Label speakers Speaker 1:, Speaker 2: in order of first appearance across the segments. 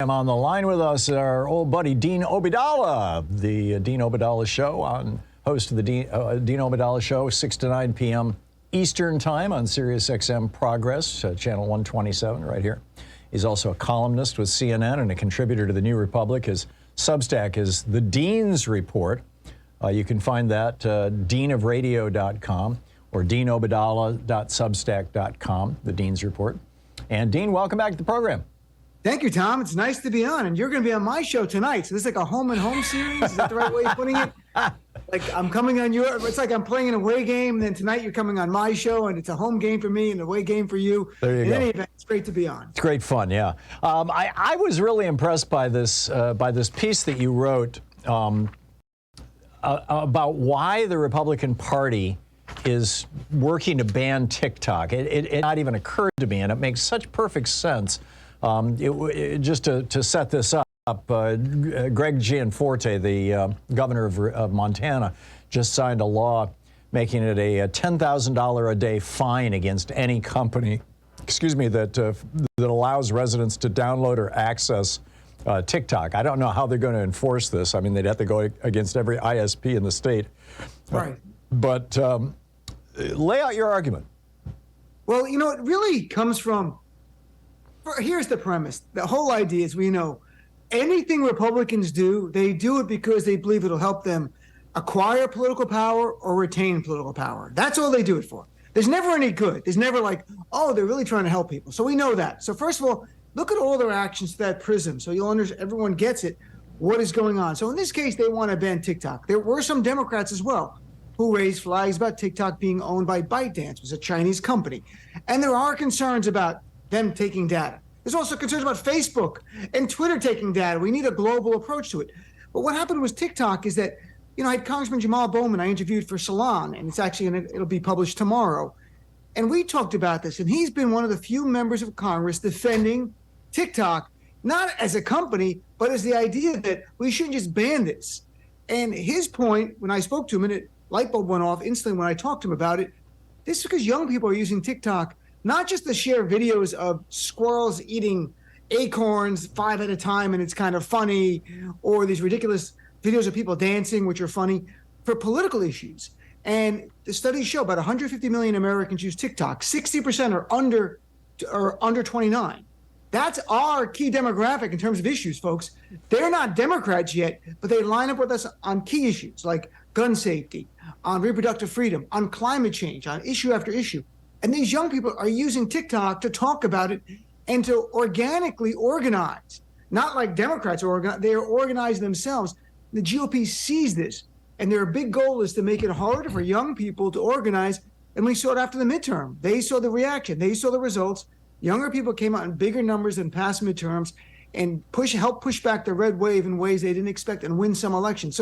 Speaker 1: On the line with us, our old buddy Dean Obeidallah, the Dean Obeidallah Show, host of the Dean Obeidallah Show, 6 to 9 p.m. Eastern Time on Sirius XM Progress, channel 127 right here. He's also a columnist with CNN and a contributor to the New Republic. His Substack is The Dean's Report. You can find that deanofradio.com or deanobeidallah.substack.com, The Dean's Report. And Dean, welcome back to the program.
Speaker 2: Thank you, Tom. It's nice to be on, and you're going to be on my show tonight. So this is like a home and home series. Is that the right way of putting it? Like I'm coming on your. It's like I'm playing an away game. And then tonight you're coming on my show, and it's a home game for me and an away game for you.
Speaker 1: There you go.
Speaker 2: In any event, it's great to be on.
Speaker 1: It's great fun, yeah. I was really impressed by this piece that you wrote about why the Republican Party is working to ban TikTok. It not even occurred to me, and it makes such perfect sense. Just to set this up, Greg Gianforte, the governor of Montana, just signed a law making it a $10,000 a day fine against any company, that allows residents to download or access TikTok. I don't know how they're going to enforce this. I mean, they'd have to go against every ISP in the state.
Speaker 2: Right.
Speaker 1: But lay out your argument.
Speaker 2: Well, you know, it really comes from. Here's the premise. The whole idea is, we know anything Republicans do, they do it because they believe it'll help them acquire political power or retain political power. That's all they do it for. There's never any good. There's never like, oh, they're really trying to help people. So we know that. So first of all, look at all their actions to that prism. So you'll understand, everyone gets it, what is going on. So in this case, they want to ban TikTok. There were some Democrats as well who raised flags about TikTok being owned by ByteDance, which is a Chinese company. And there are concerns about them taking data. There's also concerns about Facebook and Twitter taking data. We need a global approach to it. But what happened with TikTok is that, you know, I had Congressman Jamal Bowman I interviewed for Salon, and it'll be published tomorrow. And we talked about this, and he's been one of the few members of Congress defending TikTok, not as a company, but as the idea that we shouldn't just ban this. And his point, when I spoke to him, and a light bulb went off instantly when I talked to him about it, this is because young people are using TikTok not just to share videos of squirrels eating acorns 5 at a time and it's kind of funny, or these ridiculous videos of people dancing, which are funny, for political issues. And the studies show about 150 million Americans use TikTok. 60% are under 29. That's our key demographic in terms of issues, folks. They're not Democrats yet, but they line up with us on key issues like gun safety, on reproductive freedom, on climate change, on issue after issue. And these young people are using TikTok to talk about it and to organically organize, not like Democrats organize. They are organizing themselves. The GOP sees this, and their big goal is to make it harder for young people to organize. And we saw it after the midterm. They saw the reaction. They saw the results. Younger people came out in bigger numbers than past midterms and help push back the red wave in ways they didn't expect and win some elections.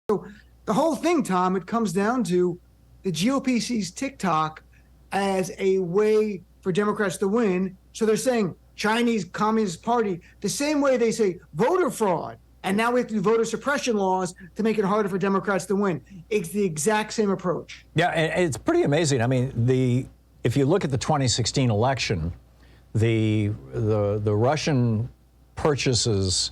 Speaker 2: So the whole thing, Tom, it comes down to the GOP sees TikTok as a way for Democrats to win. So they're saying Chinese Communist Party, the same way they say voter fraud, and now we have to do voter suppression laws to make it harder for Democrats to win. It's the exact same approach.
Speaker 1: Yeah, and it's pretty amazing. I mean, if you look at the 2016 election, the Russian purchases,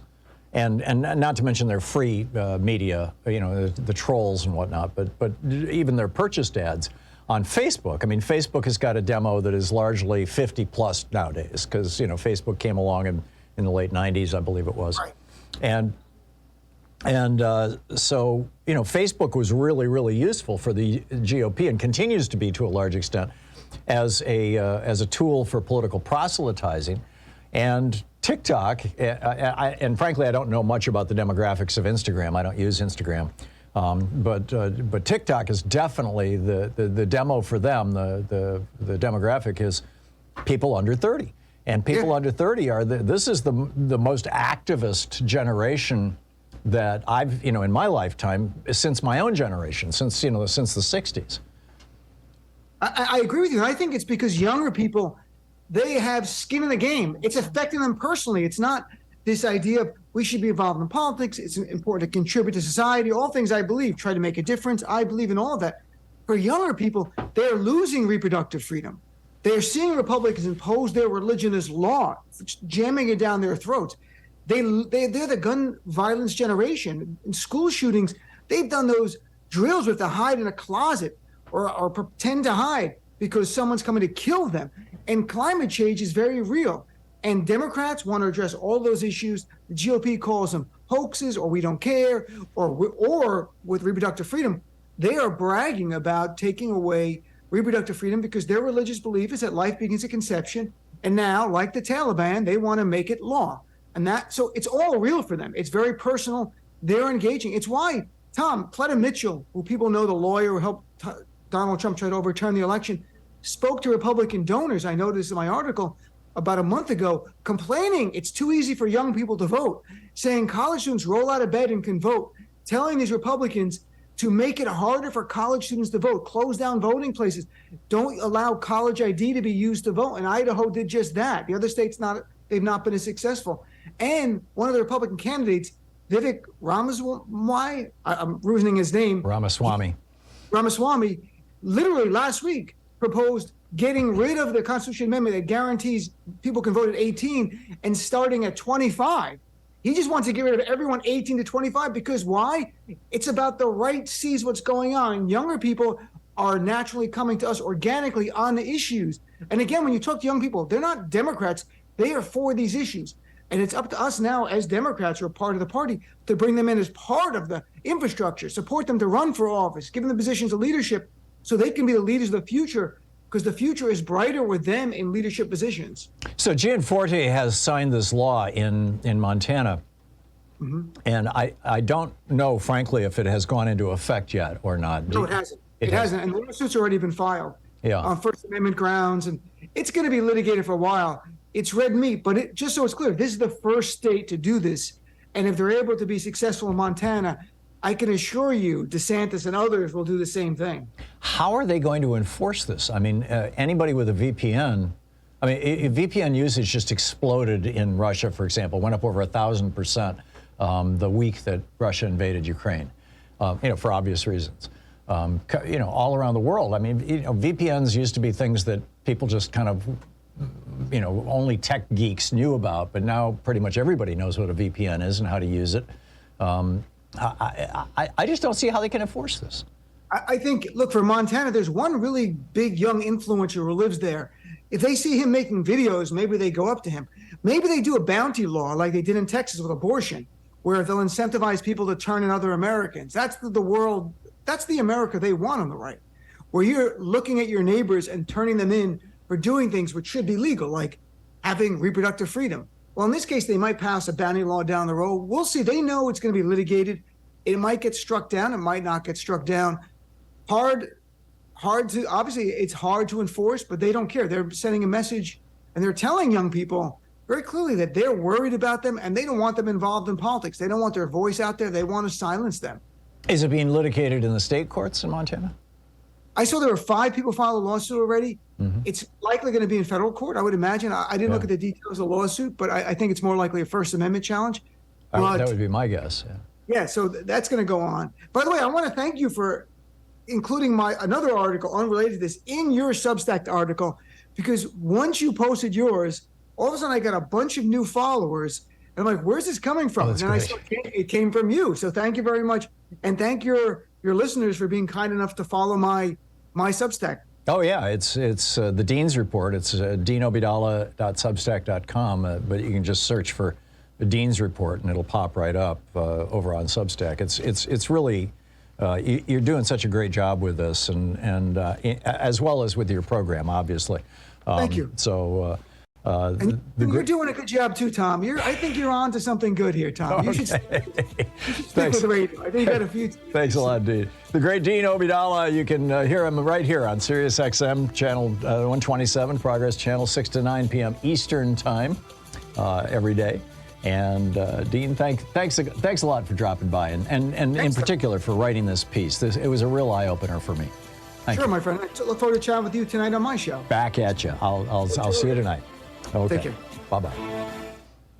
Speaker 1: and not to mention their free media, you know, the trolls and whatnot, but even their purchased ads on Facebook. I mean, Facebook has got a demo that is largely 50 plus nowadays, because, you know, Facebook came along in the late 90s, I believe it was.
Speaker 2: Right.
Speaker 1: And so, you know, Facebook was really, really useful for the GOP and continues to be to a large extent as a tool for political proselytizing. And TikTok, and frankly, I don't know much about the demographics of Instagram. I don't use Instagram. But TikTok is definitely the demo for them. The demographic is people under 30, and people under 30 are this is the most activist generation that I've, you know, in my lifetime, since my own generation, since the 60s.
Speaker 2: I agree with you. I think it's because younger people, they have skin in the game. It's affecting them personally. It's not this idea of we should be involved in politics. It's important to contribute to society. All things I believe, try to make a difference. I believe in all of that. For younger people, they're losing reproductive freedom. They're seeing Republicans impose their religion as law, jamming it down their throats. they're the gun violence generation. In school shootings, they've done those drills with to hide in a closet or pretend to hide because someone's coming to kill them. And climate change is very real. And Democrats want to address all those issues. The GOP calls them hoaxes, or we don't care, or with reproductive freedom, they are bragging about taking away reproductive freedom because their religious belief is that life begins at conception. And now, like the Taliban, they want to make it law. So it's all real for them. It's very personal. They're engaging. It's why Cleta Mitchell, who people know, the lawyer who helped Donald Trump try to overturn the election, spoke to Republican donors. I noticed in my article about a month ago, complaining it's too easy for young people to vote, saying college students roll out of bed and can vote, telling these Republicans to make it harder for college students to vote, close down voting places, don't allow college ID to be used to vote. And Idaho did just that. The other states, they've not been as successful. And one of the Republican candidates, Vivek Ramaswamy, I'm losing his name.
Speaker 1: Ramaswamy,
Speaker 2: literally last week proposed getting rid of the Constitution Amendment that guarantees people can vote at 18 and starting at 25. He just wants to get rid of everyone 18 to 25 because why? It's about the right sees what's going on. Younger people are naturally coming to us organically on the issues. And again, when you talk to young people, they're not Democrats. They are for these issues. And it's up to us now as Democrats who are part of the party to bring them in as part of the infrastructure, support them to run for office, give them the positions of leadership so they can be the leaders of the future, because the future is brighter with them in leadership positions.
Speaker 1: So Gianforte has signed this law in Montana. Mm-hmm. And I don't know, frankly, if it has gone into effect yet or not.
Speaker 2: No, it hasn't. It hasn't. And the lawsuit's already been filed on First Amendment grounds. And it's going to be litigated for a while. It's red meat. But just so it's clear, this is the first state to do this. And if they're able to be successful in Montana, I can assure you DeSantis and others will do the same thing.
Speaker 1: How are they going to enforce this? I mean, anybody with a VPN, VPN usage just exploded in Russia, for example, went up over 1,000% the week that Russia invaded Ukraine, for obvious reasons. All around the world. I mean, VPNs used to be things that people just kind of, only tech geeks knew about, but now pretty much everybody knows what a VPN is and how to use it. I just don't see how they can enforce this.
Speaker 2: I think, look, for Montana, there's one really big young influencer who lives there. If they see him making videos, maybe they go up to him. Maybe they do a bounty law like they did in Texas with abortion, where they'll incentivize people to turn in other Americans. That's the world. That's the America they want on the right, where you're looking at your neighbors and turning them in for doing things which should be legal, like having reproductive freedom. Well, in this case, they might pass a bounty law down the road. We'll see. They know it's going to be litigated. It might get struck down. It might not get struck down. Obviously, it's hard to enforce, but they don't care. They're sending a message, and they're telling young people very clearly that they're worried about them, and they don't want them involved in politics. They don't want their voice out there. They want to silence them.
Speaker 1: Is it being litigated in the state courts in Montana?
Speaker 2: I saw there were 5 people filed a lawsuit already. Mm-hmm. It's likely going to be in federal court, I would imagine. I didn't look at the details of the lawsuit, but I think it's more likely a First Amendment challenge.
Speaker 1: That would be my guess.
Speaker 2: Yeah, so that's going to go on. By the way, I want to thank you for including another article unrelated to this in your Substack article, because once you posted yours, all of a sudden I got a bunch of new followers. And I'm like, where's this coming from? And I saw it came from you. So thank you very much. And thank your listeners for being kind enough to follow my Substack.
Speaker 1: Oh, yeah. It's the Dean's Report. It's deanobeidallah.substack.com. But you can just search for the Dean's Report and it'll pop right up over on Substack. It's really, you're doing such a great job with this, and as well as with your program, obviously.
Speaker 2: Thank you.
Speaker 1: So.
Speaker 2: You're doing a good job too, Tom. I think you're on to something good here, Tom.
Speaker 1: Okay.
Speaker 2: You should stick with the radio. I think you got a few.
Speaker 1: Thanks a lot, Dean. The great Dean Obeidallah. You can hear him right here on Sirius XM channel 127, Progress Channel, 6 to 9 p.m. Eastern Time every day. And Dean, thanks a lot for dropping by, and in particular for writing this piece. It was a real eye opener for me. Thank you.
Speaker 2: My friend. I look forward to chatting with you tonight on my show.
Speaker 1: Back at you. I'll see you tonight. Okay.
Speaker 2: Take care.
Speaker 1: Bye-bye.